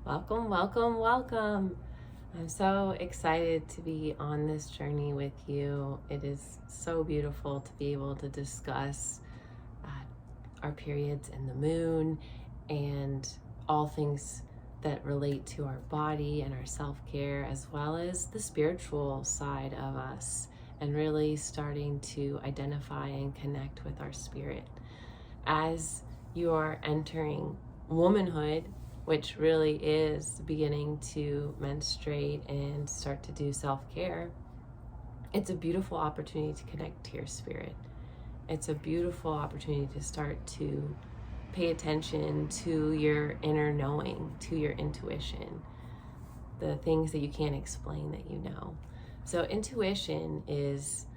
Welcome, welcome, welcome. I'm so excited to be on this journey with you. It is so beautiful to be able to discuss uh, our periods and the moon and all things that relate to our body and our self-care, as well as the spiritual side of us, and really starting to identify and connect with our spirit. As you are entering womanhood, which really is beginning to menstruate and start to do self-care, it's a beautiful opportunity to connect to your spirit. It's a beautiful opportunity to start to pay attention to your inner knowing, to your intuition, the things that you can't explain that you know. So intuition is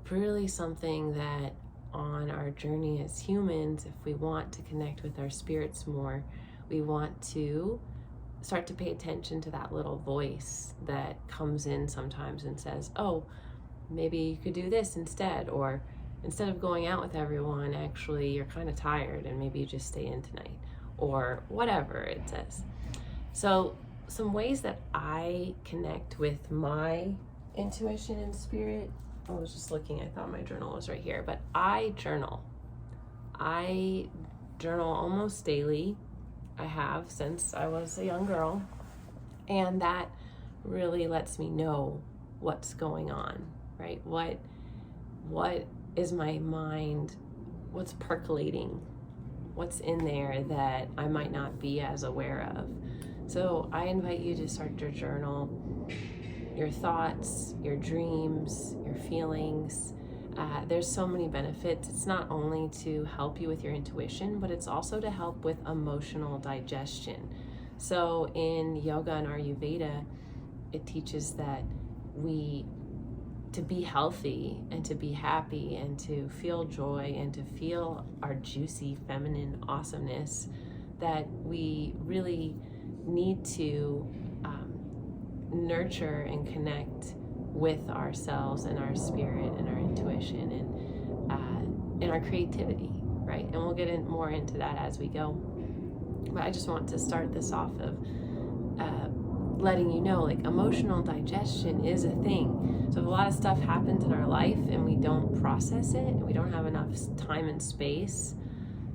really something that on our journey as humans, if we want to connect with our spirits more, we want to start to pay attention to that little voice that comes in sometimes and says, oh, maybe you could do this instead, or instead of going out with everyone, actually you're kind of tired and maybe you just stay in tonight, or whatever it says. So some ways that I connect with my intuition and spirit, I was just looking, I thought my journal was right here, but I journal almost daily. I have since I was a young girl, and that really lets me know what's going on, right? What is my mind, what's percolating, what's in there that I might not be as aware of. So I invite you to start your journal, your thoughts, your dreams, your feelings. There's so many benefits. It's not only to help you with your intuition, but it's also to help with emotional digestion. So in yoga and Ayurveda, it teaches that to be healthy and to be happy and to feel joy and to feel our juicy feminine awesomeness, that we really need to nurture and connect with ourselves and our spirit and our intuition and our creativity, right? And we'll get more into that as we go. But I just want to start this off of letting you know, like, emotional digestion is a thing. So if a lot of stuff happens in our life and we don't process it, and we don't have enough time and space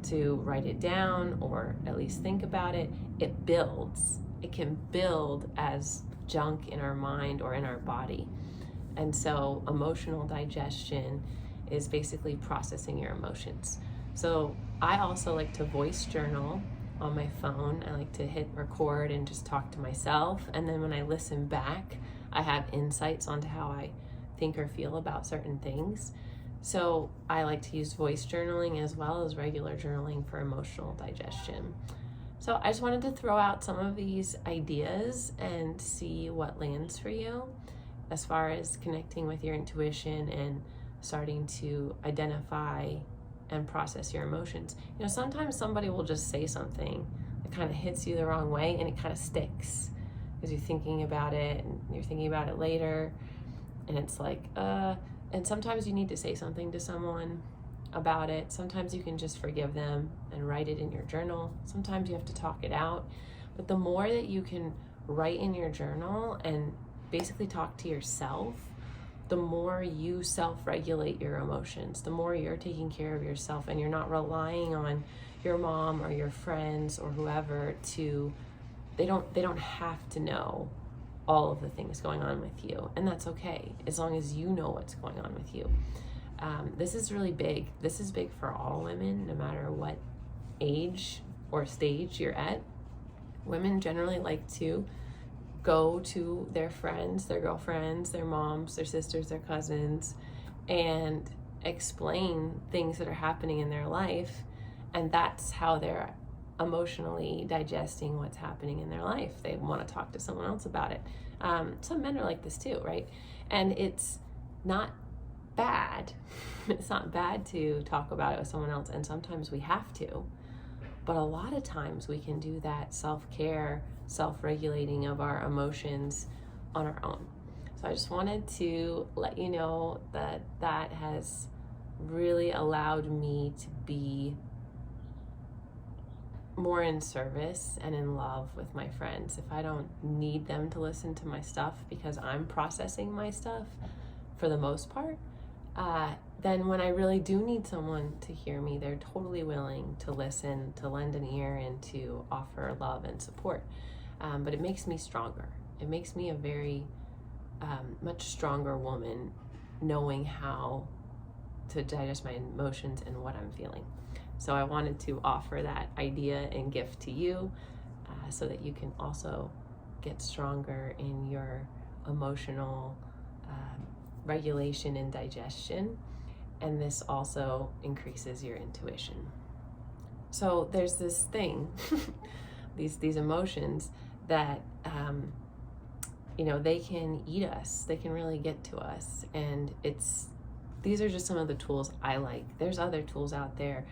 to write it down or at least think about it, it builds. It can build as junk in our mind or in our body. And so emotional digestion is basically processing your emotions. So I also like to voice journal on my phone. I like to hit record and just talk to myself. And then when I listen back, I have insights onto how I think or feel about certain things. So I like to use voice journaling as well as regular journaling for emotional digestion. So I just wanted to throw out some of these ideas and see what lands for you as far as connecting with your intuition and starting to identify and process your emotions. You know, sometimes somebody will just say something that kind of hits you the wrong way and it kind of sticks because you're thinking about it and you're thinking about it later, and it's like, and sometimes you need to say something to someone about it. Sometimes you can just forgive them and write it in your journal. Sometimes you have to talk it out. But the more that you can write in your journal and basically talk to yourself, the more you self-regulate your emotions, the more you're taking care of yourself and you're not relying on your mom or your friends or whoever they don't have to know all of the things going on with you. And that's okay, as long as you know what's going on with you. This is really big. This is big for all women, no matter what age or stage you're at. Women generally like to go to their friends, their girlfriends, their moms, their sisters, their cousins, and explain things that are happening in their life. And that's how they're emotionally digesting what's happening in their life. They want to talk to someone else about it. Some men are like this too, right? And it's not bad. It's not bad to talk about it with someone else, and sometimes we have to. But a lot of times we can do that self-care, self-regulating of our emotions on our own. So I just wanted to let you know that that has really allowed me to be more in service and in love with my friends. If I don't need them to listen to my stuff because I'm processing my stuff for the most part, then when I really do need someone to hear me, they're totally willing to listen, to lend an ear, and to offer love and support. But it makes me stronger. It makes me a very much stronger woman, knowing how to digest my emotions and what I'm feeling. So I wanted to offer that idea and gift to you so that you can also get stronger in your emotional regulation and digestion. And this also increases your intuition. So there's this thing, these emotions that, they can eat us. They can really get to us. And these are just some of the tools I like. There's other tools out there,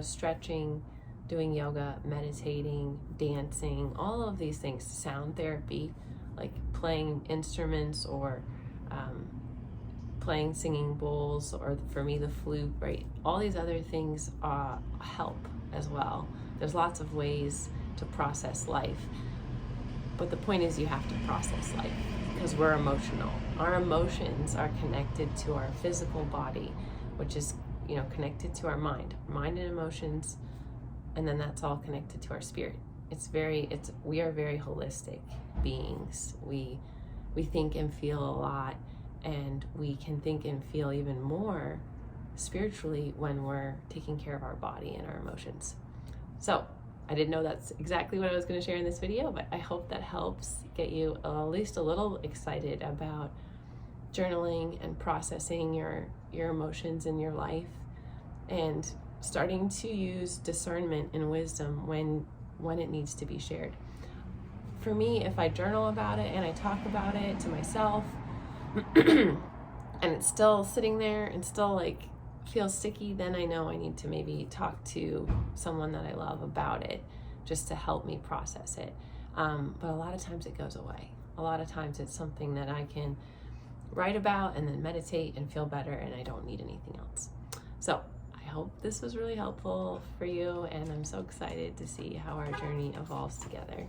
stretching, doing yoga, meditating, dancing, all of these things, sound therapy, like playing instruments or playing singing bowls, or for me, the flute, right? All these other things help as well. There's lots of ways to process life. But the point is, you have to process life because we're emotional. Our emotions are connected to our physical body, which is, connected to our mind and emotions. And then that's all connected to our spirit. We are very holistic beings. We think and feel a lot, and we can think and feel even more spiritually when we're taking care of our body and our emotions. So I didn't know that's exactly what I was going to share in this video, but I hope that helps get you at least a little excited about journaling and processing your emotions in your life, and starting to use discernment and wisdom when it needs to be shared. For me, if I journal about it and I talk about it to myself and it's still sitting there and still feels sticky, then I know I need to maybe talk to someone that I love about it, just to help me process it. But a lot of times it goes away. A lot of times it's something that I can write about and then meditate and feel better, and I don't need anything else. So I hope this was really helpful for you, and I'm so excited to see how our journey evolves together.